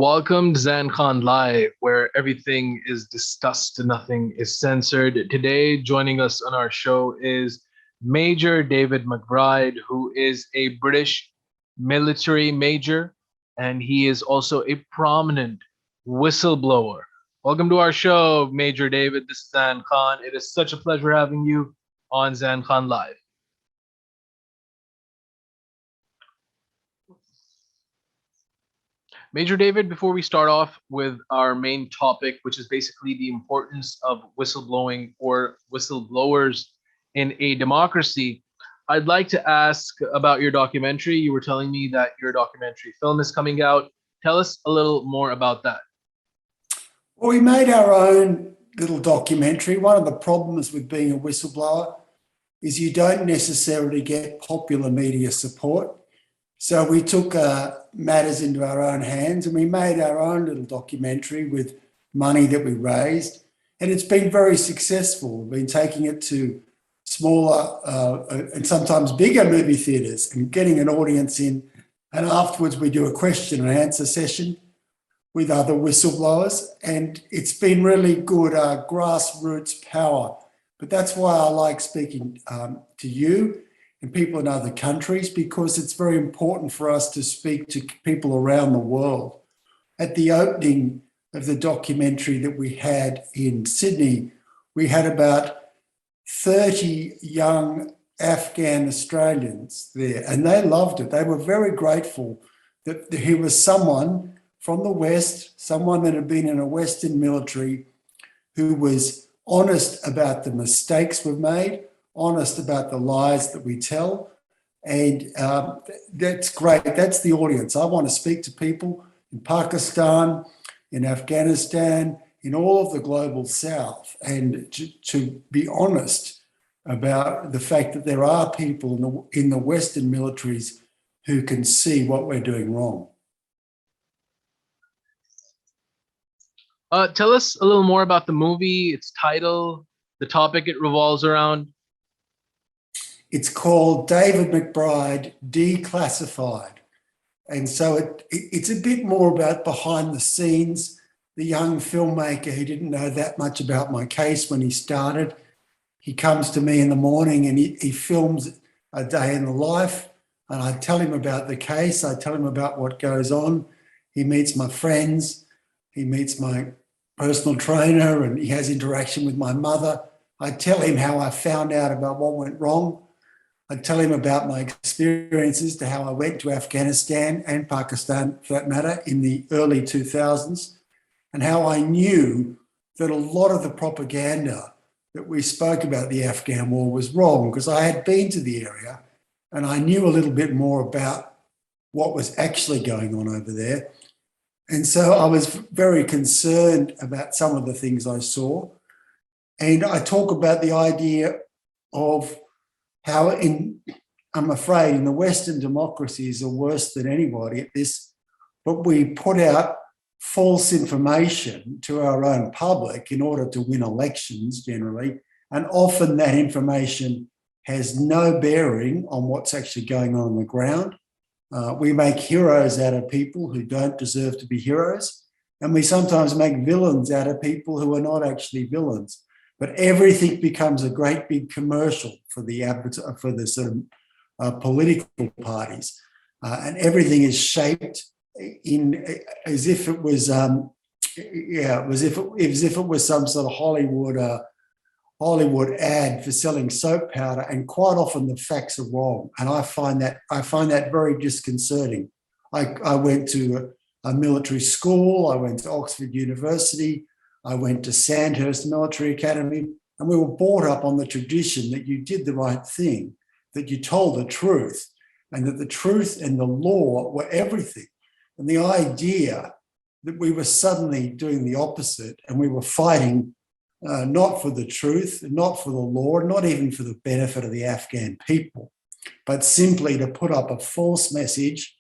Welcome to Zain Live, where everything is discussed and nothing is censored. Today, joining us on our show is Major David McBride, who is a British military major, and he is also a prominent whistleblower. Welcome to our show, Major David. This is Zain Khan. It is such a pleasure having you on Zain Live. Major David, before we start off with our main topic, which is basically the importance of whistleblowing or whistleblowers in a democracy, I'd like to ask about your documentary. You were telling me that your documentary film is coming out. Tell us a little more about that. Well, we made our own little documentary. One of the problems with being a whistleblower is you don't necessarily get popular media support. So we took matters into our own hands and we made our own little documentary with money that we raised. And it's been very successful. We've been taking it to smaller and sometimes bigger movie theatres and getting an audience in. And afterwards we do a question and answer session with other whistleblowers. And it's been really good grassroots power. But that's why I like speaking to you and people in other countries, because it's very important for us to speak to people around the world. At the opening of the documentary that we had in Sydney, we had about 30 young Afghan Australians there, and they loved it. They were very grateful that he was someone from the West, someone that had been in a Western military, who was honest about the mistakes we've made, honest about the lies that we tell. And that's great. That's the audience. I want to speak to people in Pakistan, in Afghanistan, in all of the global South, and to be honest about the fact that there are people in the Western militaries who can see what we're doing wrong. Tell us a little more about the movie, its title, the topic it revolves around. It's called David McBride, Declassified. And so it's a bit more about behind the scenes, the young filmmaker who didn't know that much about my case when he started. He comes to me in the morning and he films a day in the life, and I tell him about the case. I tell him about what goes on. He meets my friends. He meets my personal trainer, and he has interaction with my mother. I tell him how I found out about what went wrong. I tell him about my experiences to how I went to Afghanistan and Pakistan, for that matter, in the early 2000s, and how I knew that a lot of the propaganda that we spoke about the Afghan war was wrong, because I had been to the area and I knew a little bit more about what was actually going on over there. And so I was very concerned about some of the things I saw. And I talk about the idea of how I'm afraid in the Western democracies are worse than anybody at this, but we put out false information to our own public in order to win elections generally. And often that information has no bearing on what's actually going on the ground. We make heroes out of people who don't deserve to be heroes. And we sometimes make villains out of people who are not actually villains. But everything becomes a great big commercial for the sort of political parties, and everything is shaped in as if it was as if it was some sort of Hollywood ad for selling soap powder, and quite often the facts are wrong. And I find that very disconcerting. I went to a military school. I went to Oxford University. I went to Sandhurst Military Academy, and we were brought up on the tradition that you did the right thing, that you told the truth, and that the truth and the law were everything. And the idea that we were suddenly doing the opposite, and we were fighting not for the truth, not for the law, not even for the benefit of the Afghan people, but simply to put up a false message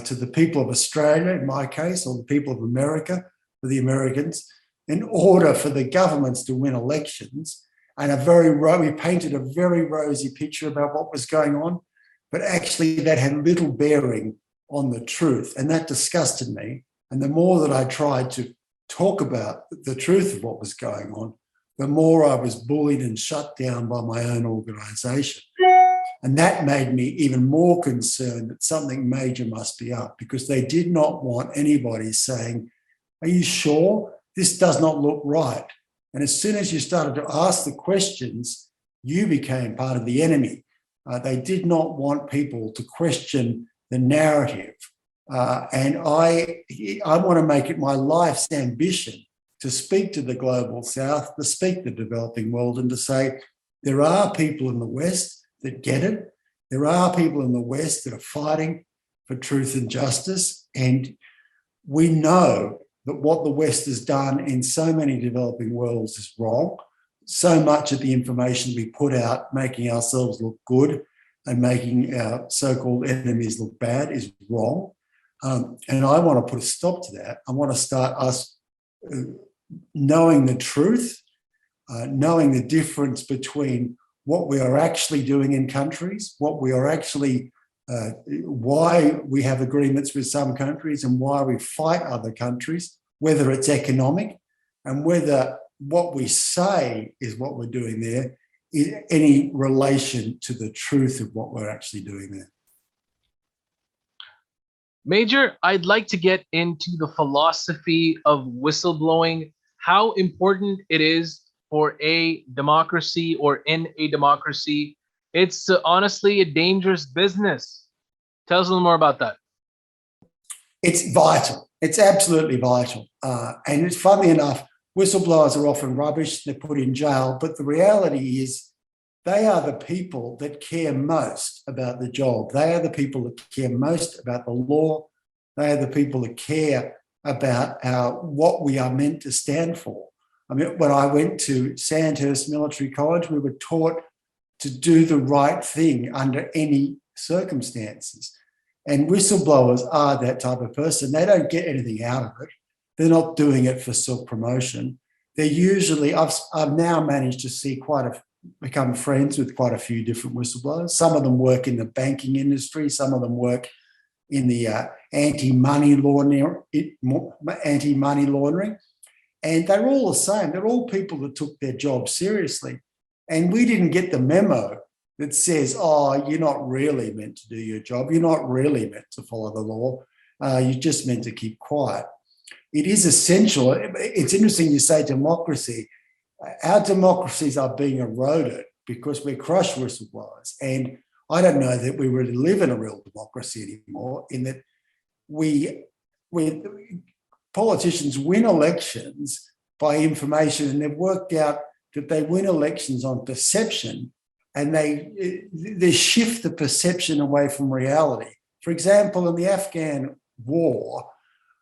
to the people of Australia, in my case, or the people of America, for the Americans, in order for the governments to win elections. And we painted a very rosy picture about what was going on, but actually that had little bearing on the truth. And that disgusted me. And the more that I tried to talk about the truth of what was going on, the more I was bullied and shut down by my own organisation. And that made me even more concerned that something major must be up, because they did not want anybody saying, "Are you sure? This does not look right." And as soon as you started to ask the questions, you became part of the enemy. They did not want people to question the narrative. And I want to make it my life's ambition to speak to the global south, to speak to the developing world, and to say, there are people in the West that get it. There are people in the West that are fighting for truth and justice. And we know that what the West has done in so many developing worlds is wrong. So much of the information we put out, making ourselves look good and making our so-called enemies look bad, is wrong. And I want to put a stop to that. I want to start us knowing the truth, knowing the difference between what we are actually doing in countries, what we are actually, why we have agreements with some countries and why we fight other countries, whether it's economic, and whether what we say is what we're doing there is any relation to the truth of what we're actually doing there. Major, I'd like to get into the philosophy of whistleblowing, how important it is for a democracy or in a democracy. It's honestly a dangerous business. Tell us a little more about that. It's vital. It's absolutely vital. And it's funny enough, whistleblowers are often rubbish, they're put in jail, but the reality is they are the people that care most about the job. They are the people that care most about the law. They are the people that care about what we are meant to stand for. I mean, when I went to Sandhurst Military College, we were taught to do the right thing under any circumstances. And whistleblowers are that type of person. They don't get anything out of it. They're not doing it for self-promotion. They're usually, I've now managed to become friends with quite a few different whistleblowers. Some of them work in the banking industry. Some of them work in the anti-money laundering. And they're all the same. They're all people that took their job seriously. And we didn't get the memo that says, oh, you're not really meant to do your job. You're not really meant to follow the law. You're just meant to keep quiet. It is essential. It's interesting you say democracy. Our democracies are being eroded because we crush whistleblowers. And I don't know that we really live in a real democracy anymore, in that politicians win elections by information, and they've worked out that they win elections on perception, and they shift the perception away from reality. For example, in the Afghan war,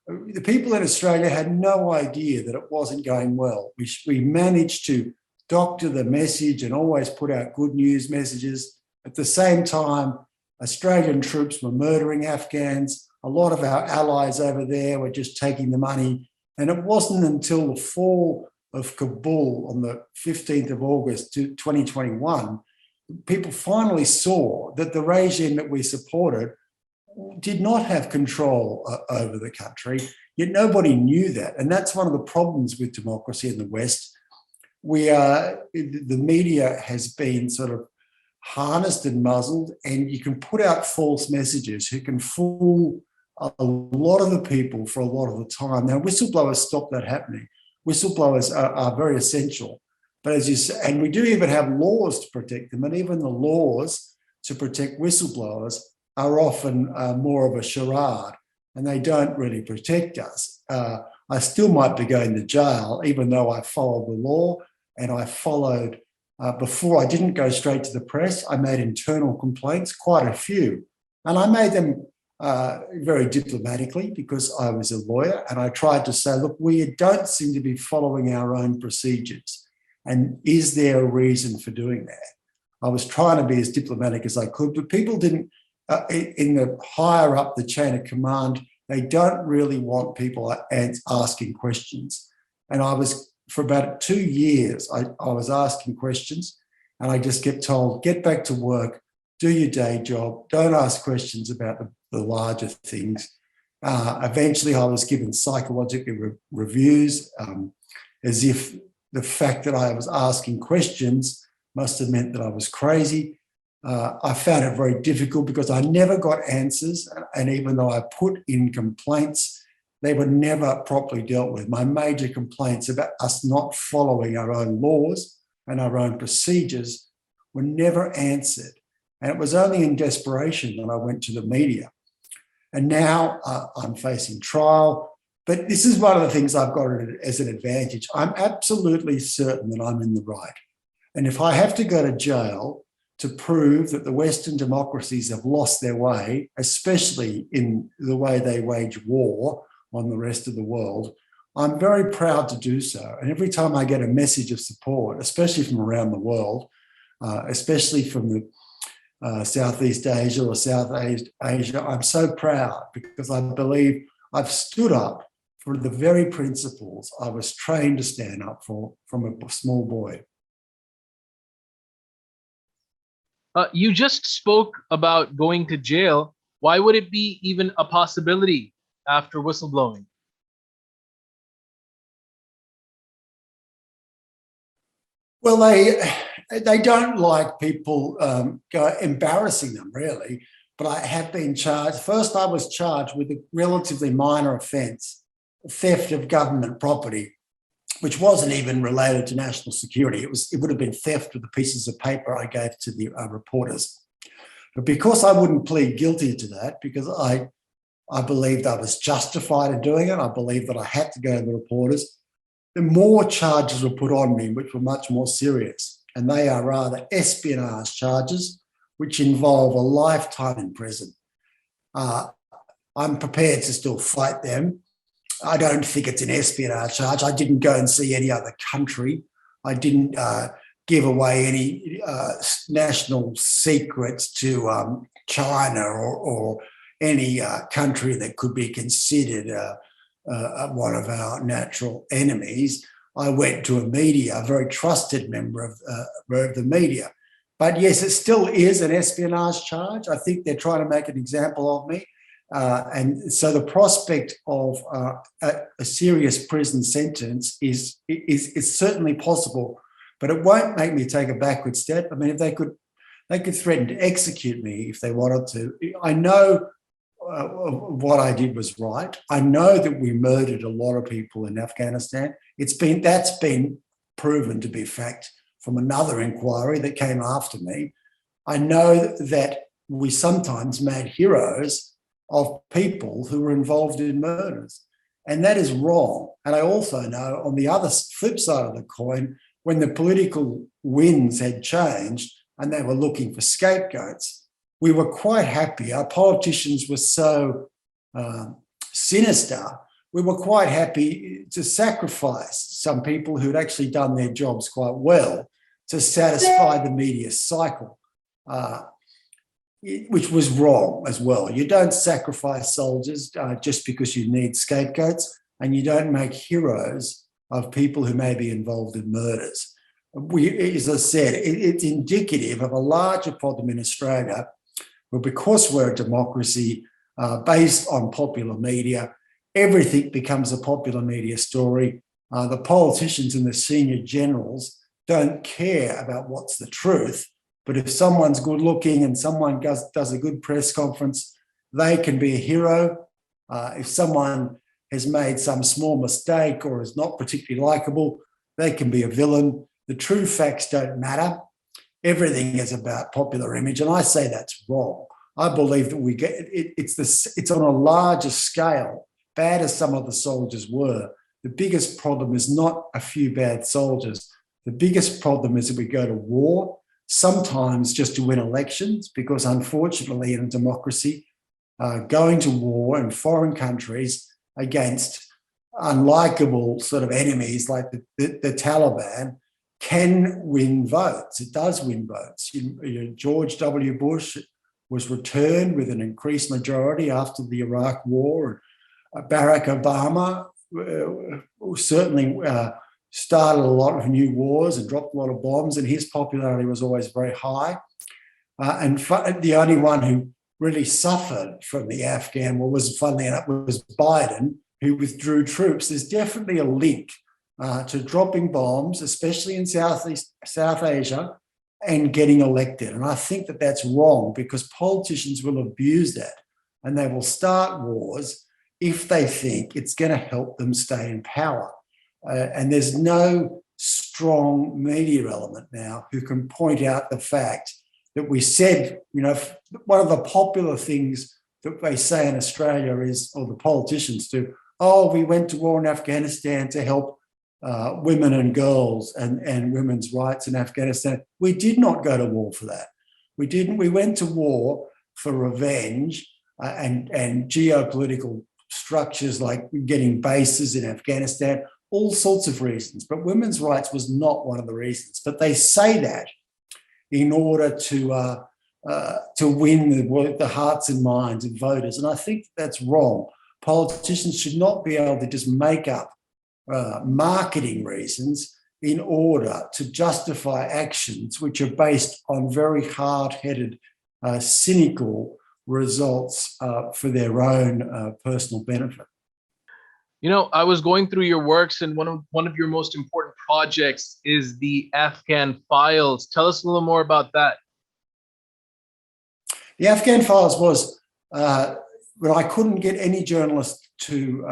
the people in Australia had no idea that it wasn't going well. We managed to doctor the message and always put out good news messages. At the same time, Australian troops were murdering Afghans. A lot of our allies over there were just taking the money. And it wasn't until the fall of Kabul on the 15th of August 2021, people finally saw that the regime that we supported did not have control over the country, yet nobody knew that. And that's one of the problems with democracy in the West. The media has been sort of harnessed and muzzled, and you can put out false messages who can fool a lot of the people for a lot of the time. Now, whistleblowers stop that happening. Whistleblowers are very essential. But as you say, and we do even have laws to protect them, and even the laws to protect whistleblowers are often more of a charade, and they don't really protect us. I still might be going to jail, even though I followed the law, and I followed, before I didn't go straight to the press, I made internal complaints, quite a few. And I made them very diplomatically because I was a lawyer, and I tried to say, look, we don't seem to be following our own procedures. And is there a reason for doing that? I was trying to be as diplomatic as I could, but people didn't, in the higher up the chain of command, they don't really want people asking questions. And I was, for about 2 years, I was asking questions, and I just kept told, get back to work, do your day job, don't ask questions about the larger things. Eventually, I was given psychological reviews, as if the fact that I was asking questions must have meant that I was crazy. I found it very difficult because I never got answers, and even though I put in complaints, they were never properly dealt with. My major complaints about us not following our own laws and our own procedures were never answered. And it was only in desperation that I went to the media. And now I'm facing trial. But this is one of the things I've got as an advantage. I'm absolutely certain that I'm in the right. And if I have to go to jail to prove that the Western democracies have lost their way, especially in the way they wage war on the rest of the world, I'm very proud to do so. And every time I get a message of support, especially from around the world, especially from the Southeast Asia or South Asia, I'm so proud because I believe I've stood up for the very principles I was trained to stand up for from a small boy. You just spoke about going to jail. Why would it be even a possibility after whistleblowing? Well, they don't like people embarrassing them, really. But I have been charged. First, I was charged with a relatively minor offence, theft of government property, which wasn't even related to national security. It would have been theft of the pieces of paper I gave to the reporters. But because I wouldn't plead guilty to that, because I believed I was justified in doing it, I believed that I had to go to the reporters, the more charges were put on me, which were much more serious. And they are rather espionage charges, which involve a lifetime in prison. I'm prepared to still fight them. I don't think it's an espionage charge. I didn't go and see any other country. I didn't give away any national secrets to China or any country that could be considered one of our natural enemies. I went to a very trusted member of the media. But yes, it still is an espionage charge. I think they're trying to make an example of me. And so the prospect of a serious prison sentence is certainly possible, but it won't make me take a backward step. I mean, if they could threaten to execute me if they wanted to. I know what I did was right. I know that we murdered a lot of people in Afghanistan. That's been proven to be fact from another inquiry that came after me. I know that we sometimes made heroes of people who were involved in murders, and that is wrong. And I also know on the other flip side of the coin, when the political winds had changed and they were looking for scapegoats, we were quite happy. Our politicians were so sinister, we were quite happy to sacrifice some people who'd actually done their jobs quite well to satisfy the media cycle, which was wrong as well. You don't sacrifice soldiers just because you need scapegoats, and you don't make heroes of people who may be involved in murders. As I said, it's indicative of a larger problem in Australia, where because we're a democracy based on popular media, everything becomes a popular media story. The politicians and the senior generals don't care about what's the truth, but if someone's good looking and someone does a good press conference, they can be a hero. If someone has made some small mistake or is not particularly likable, they can be a villain. The true facts don't matter. Everything is about popular image, and I say that's wrong. I believe that it's on a larger scale. Bad as some of the soldiers were, the biggest problem is not a few bad soldiers. The biggest problem is that we go to war, sometimes just to win elections, because unfortunately in a democracy, going to war in foreign countries against unlikable sort of enemies like the Taliban can win votes. It does win votes. George W. Bush was returned with an increased majority after the Iraq War. Barack Obama certainly started a lot of new wars and dropped a lot of bombs, and his popularity was always very high. And the only one who really suffered from the Afghan war was, funnily enough, was Biden, who withdrew troops. There's definitely a link to dropping bombs, especially in South Asia, and getting elected. And I think that that's wrong, because politicians will abuse that and they will start wars if they think it's going to help them stay in power. And there's no strong media element now who can point out the fact that we said, one of the popular things that they say in Australia is, or the politicians do, oh, we went to war in Afghanistan to help women and girls and women's rights in Afghanistan. We did not go to war for that. We didn't. We went to war for revenge and geopolitical structures like getting bases in Afghanistan, all sorts of reasons. But women's rights was not one of the reasons. But they say that in order to win the hearts and minds of voters. And I think that's wrong. Politicians should not be able to just make up marketing reasons in order to justify actions which are based on very hard-headed, cynical results for their own personal benefit. I was going through your works, and one of your most important projects is the Afghan Files. Tell us a little more about that. The Afghan Files was when I couldn't get any journalist to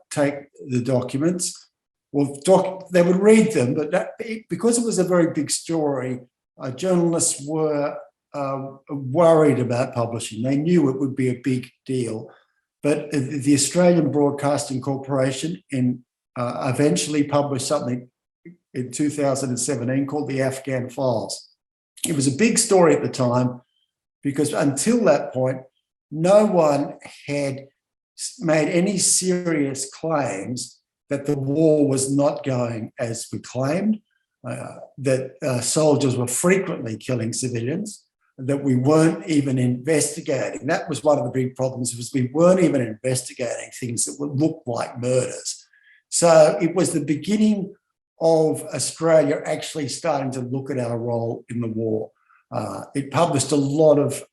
take the documents. Well, they would read them, but because it was a very big story, journalists were worried about publishing. They knew it would be a big deal. But the Australian Broadcasting Corporation eventually published something in 2017 called the Afghan Files. It was a big story at the time because until that point, no one had made any serious claims that the war was not going as we claimed, that soldiers were frequently killing civilians, that we weren't even investigating. That was one of the big problems, was we weren't even investigating things that would look like murders. So it was the beginning of Australia actually starting to look at our role in the war. It published a lot of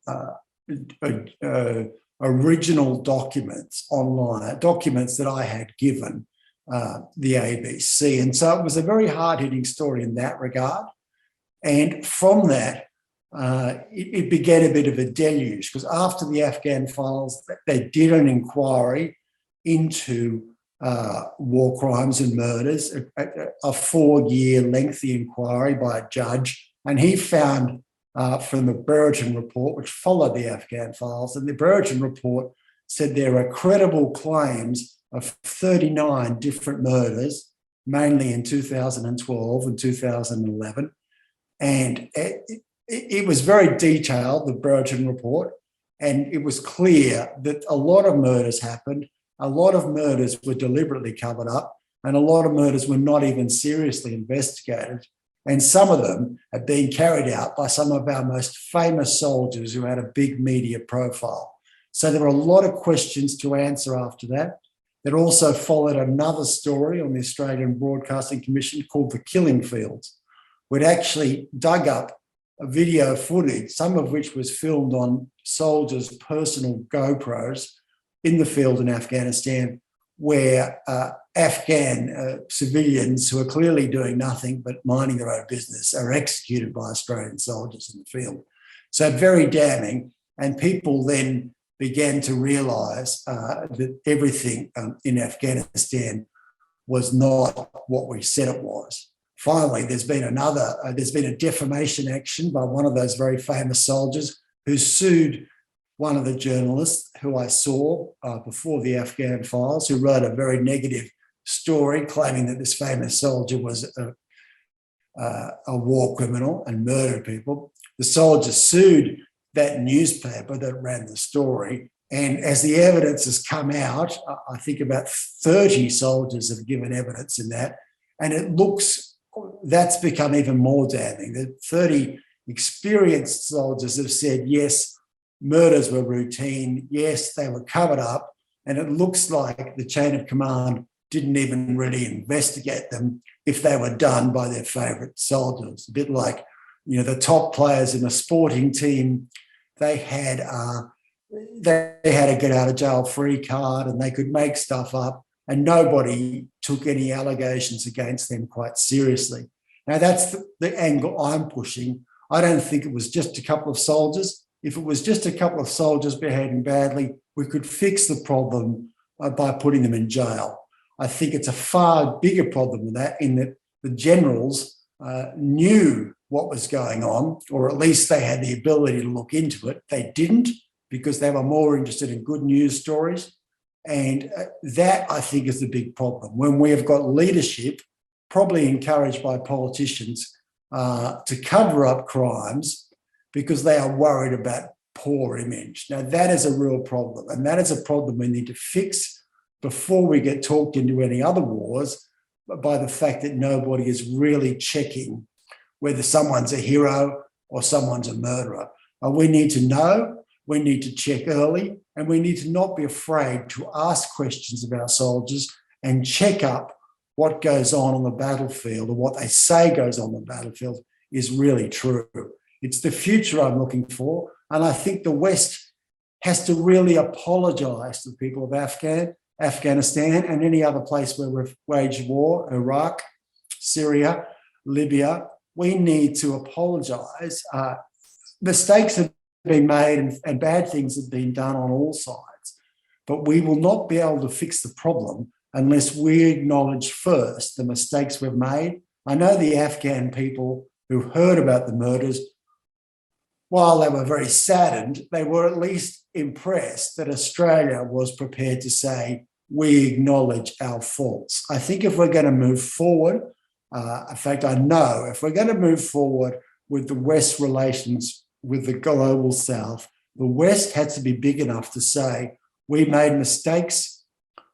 original documents online, documents that I had given the ABC. And so it was a very hard-hitting story in that regard. And from that, it began a bit of a deluge, because after the Afghan Files, they did an inquiry into war crimes and murders, a 4-year lengthy inquiry by a judge. And he found from the Brereton report, which followed the Afghan Files, and the Brereton report said there are credible claims of 39 different murders, mainly in 2012 and 2011. And it was very detailed, the Brereton report, and it was clear that a lot of murders happened, a lot of murders were deliberately covered up, and a lot of murders were not even seriously investigated. And some of them have been carried out by some of our most famous soldiers who had a big media profile. So there were a lot of questions to answer after that. There also followed another story on the Australian Broadcasting Commission called The Killing Fields. We'd actually dug up a video footage, some of which was filmed on soldiers' personal GoPros in the field in Afghanistan, where Afghan civilians who are clearly doing nothing but minding their own business are executed by Australian soldiers in the field. So very damning. And people then began to realise that everything in Afghanistan was not what we said it was. Finally, there's been a defamation action by one of those very famous soldiers who sued one of the journalists who I saw before the Afghan Files, who wrote a very negative story claiming that this famous soldier was a war criminal and murdered people. The soldier sued that newspaper that ran the story. And as the evidence has come out, I think about 30 soldiers have given evidence in that. And it looks, that's become even more damning. The 30 experienced soldiers have said, yes, murders were routine. Yes, they were covered up. And it looks like the chain of command didn't even really investigate them if they were done by their favourite soldiers. A bit like, the top players in a sporting team, they had they had a get out of jail free card and they could make stuff up, and nobody took any allegations against them quite seriously. Now, that's the angle I'm pushing. I don't think it was just a couple of soldiers. If it was just a couple of soldiers behaving badly, we could fix the problem by putting them in jail. I think it's a far bigger problem than that, in that the generals knew what was going on, or at least they had the ability to look into it. They didn't, because they were more interested in good news stories. And that, I think, is the big problem. When we have got leadership, probably encouraged by politicians, to cover up crimes because they are worried about poor image. Now, that is a real problem, and that is a problem we need to fix before we get talked into any other wars, by the fact that nobody is really checking whether someone's a hero or someone's a murderer. We need to know, we need to check early, and we need to not be afraid to ask questions of our soldiers and check up what goes on the battlefield, or what they say goes on the battlefield is really true. It's the future I'm looking for, and I think the West has to really apologise to the people of Afghanistan and any other place where we've waged war, Iraq, Syria, Libya. We need to apologise. Mistakes have been made and bad things have been done on all sides, but we will not be able to fix the problem unless we acknowledge first the mistakes we've made. I know the Afghan people who heard about the murders, while they were very saddened, they were at least impressed that Australia was prepared to say, we acknowledge our faults. I think if we're going to move forward, in fact, I know if we're going to move forward with the West relations with the global South, the West has to be big enough to say, we made mistakes,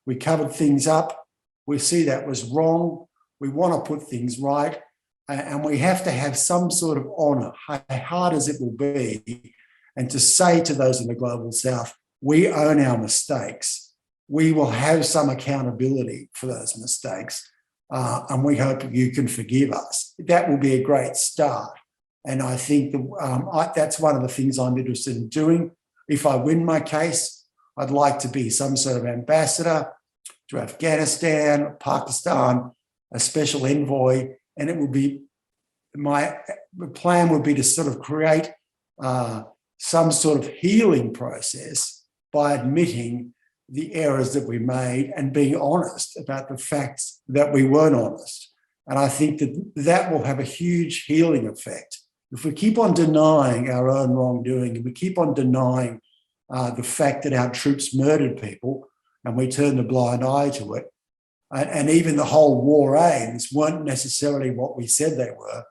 we covered things up, we see that was wrong, we want to put things right, and we have to have some sort of honour, how hard as it will be, and to say to those in the global South, we own our mistakes, we will have some accountability for those mistakes, and we hope you can forgive us. That will be a great start. And I think that's one of the things I'm interested in doing. If I win my case, I'd like to be some sort of ambassador to Afghanistan, Pakistan, a special envoy, and it would be my plan would be to sort of create some sort of healing process by admitting the errors that we made and being honest about the facts that we weren't honest. And I think that that will have a huge healing effect. If we keep on denying our own wrongdoing, and we keep on denying the fact that our troops murdered people, and we turn a blind eye to it, and even the whole war aims weren't necessarily what we said they were,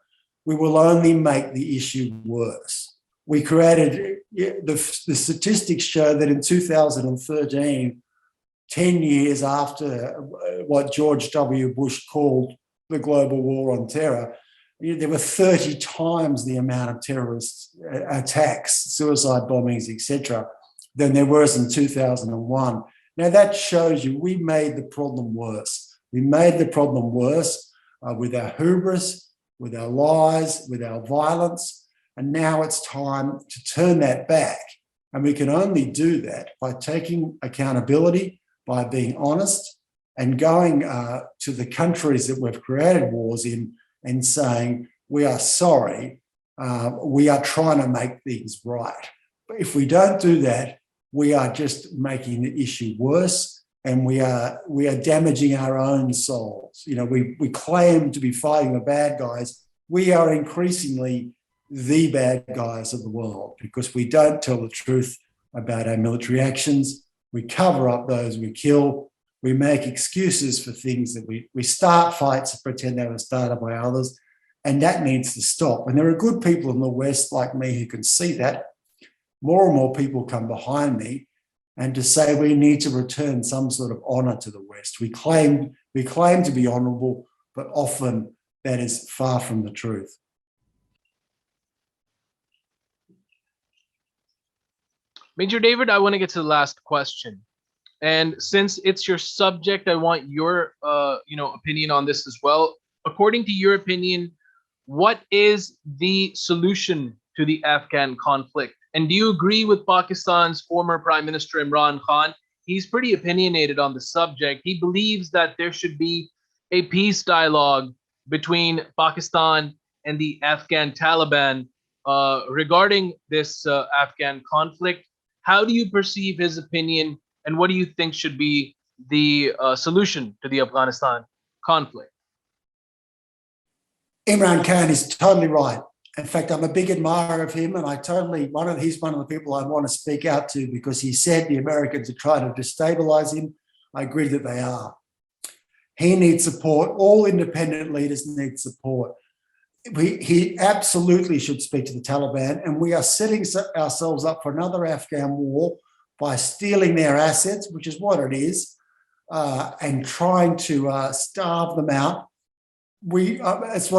we will only make the issue worse. We created, the statistics show that in 2013, 10 years after what George W. Bush called the global war on terror, there were 30 times the amount of terrorist attacks, suicide bombings, etc., than there was in 2001. Now, that shows you we made the problem worse. We made the problem worse with our hubris, with our lies, with our violence, and now it's time to turn that back. And we can only do that by taking accountability, by being honest, and going to the countries that we've created wars in and saying, we are sorry, we are trying to make things right. But if we don't do that, we are just making the issue worse, and we are damaging our own souls. You know, we claim to be fighting the bad guys. We are increasingly the bad guys of the world because we don't tell the truth about our military actions. We cover up those we kill. We make excuses for things that we start fights and pretend they were started by others, and that needs to stop. And there are good people in the West like me who can see that. More and more people come behind me and to say we need to return some sort of honour to the West. We claim to be honourable, but often that is far from the truth. Major David, I want to get to the last question. And since it's your subject, I want your opinion on this as well. According to your opinion, what is the solution to the Afghan conflict. And do you agree with Pakistan's former Prime Minister Imran Khan? He's pretty opinionated on the subject. He believes that there should be a peace dialogue between Pakistan and the Afghan Taliban regarding this Afghan conflict. How do you perceive his opinion, and what do you think should be the solution to the Afghanistan conflict? Imran Khan is totally right. In fact, I'm a big admirer of him, and he's one of the people I want to speak out to, because he said the Americans are trying to destabilize him. I agree that they are. He needs support. All independent leaders need support. He absolutely should speak to the Taliban, and we are setting ourselves up for another Afghan war by stealing their assets, which is what it is, and trying to starve them out. As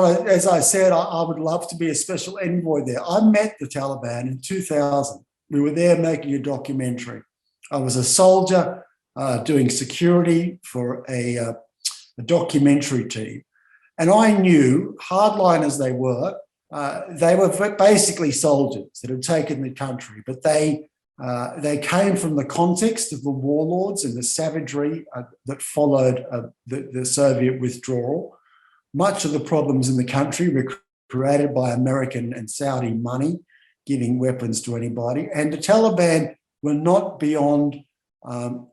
I said, I would love to be a special envoy there. I met the Taliban in 2000. We were there making a documentary. I was a soldier doing security for a documentary team. And I knew, hardliners they were basically soldiers that had taken the country, but they came from the context of the warlords and the savagery that followed the Soviet withdrawal. Much of the problems in the country were created by American and Saudi money, giving weapons to anybody. And the Taliban were not beyond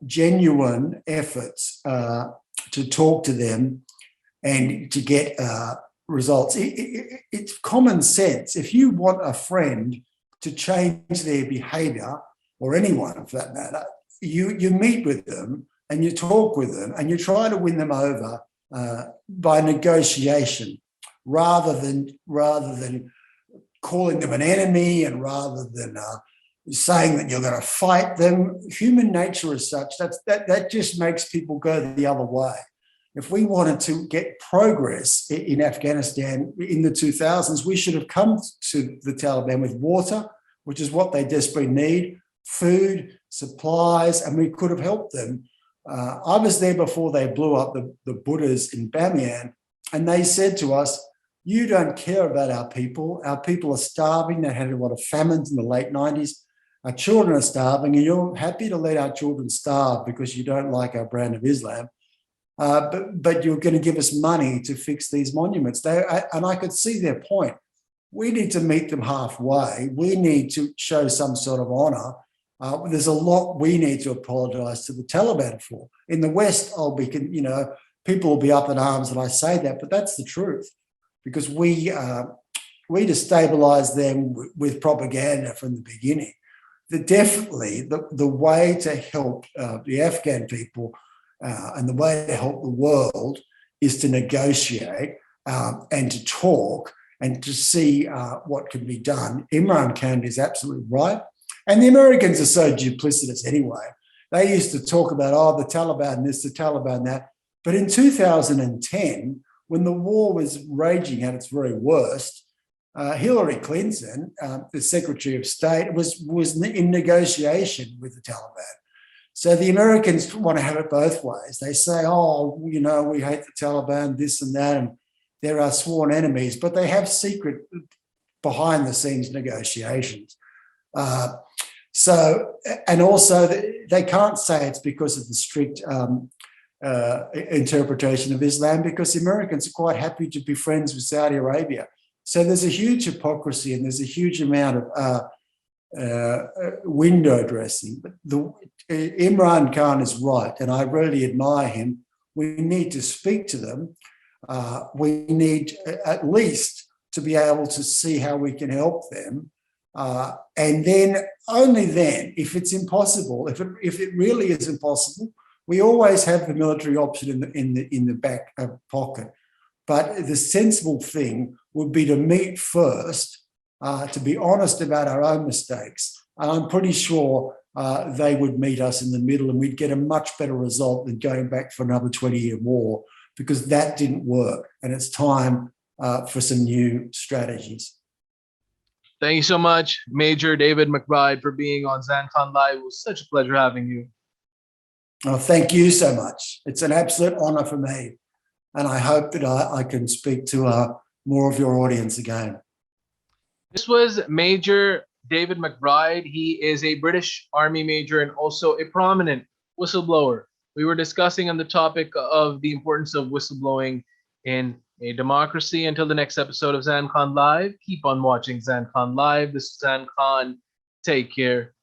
genuine efforts to talk to them and to get results. It's common sense. If you want a friend to change their behaviour, or anyone for that matter, you meet with them and you talk with them and you try to win them over by negotiation, rather than calling them an enemy, and rather than saying that you're going to fight them. Human nature is such that just makes people go the other way. If we wanted to get progress in Afghanistan in the 2000s, we should have come to the Taliban with water, which is what they desperately need, food, supplies, and we could have helped them. I was there before they blew up the Buddhas in Bamiyan, and they said to us, you don't care about our people. Our people are starving. They had a lot of famines in the late 90s. Our children are starving, and you're happy to let our children starve because you don't like our brand of Islam. But you're going to give us money to fix these monuments. And I could see their point. We need to meet them halfway. We need to show some sort of honour. There's a lot we need to apologise to the Taliban for. In the West, people will be up in arms that I say that, but that's the truth, because we destabilise them with propaganda from the beginning. Definitely the way to help the Afghan people and the way to help the world is to negotiate and to talk and to see what can be done. Imran Khan is absolutely right. And the Americans are so duplicitous anyway. They used to talk about, the Taliban this, the Taliban that. But in 2010, when the war was raging at its very worst, Hillary Clinton, the Secretary of State, was in negotiation with the Taliban. So the Americans want to have it both ways. They say, we hate the Taliban, this and that, and they're our sworn enemies, but they have secret behind-the-scenes negotiations. And also they can't say it's because of the strict interpretation of Islam, because the Americans are quite happy to be friends with Saudi Arabia. So there's a huge hypocrisy and there's a huge amount of window dressing. But Imran Khan is right, and I really admire him. We need to speak to them. We need at least to be able to see how we can help them. And then, only then, if it's impossible, if it really is impossible, we always have the military option in the back pocket. But the sensible thing would be to meet first, to be honest about our own mistakes. And I'm pretty sure they would meet us in the middle, and we'd get a much better result than going back for another 20-year war, because that didn't work. And it's time for some new strategies. Thank you so much, Major David McBride, for being on Zain Live. It was such a pleasure having you. Oh, thank you so much. It's an absolute honour for me. And I hope that I can speak to more of your audience again. This was Major David McBride. He is a British Army major and also a prominent whistleblower. We were discussing on the topic of the importance of whistleblowing in a democracy. Until the next episode of ZanCon Live, keep on watching ZanCon Live. This is ZanCon. Take care.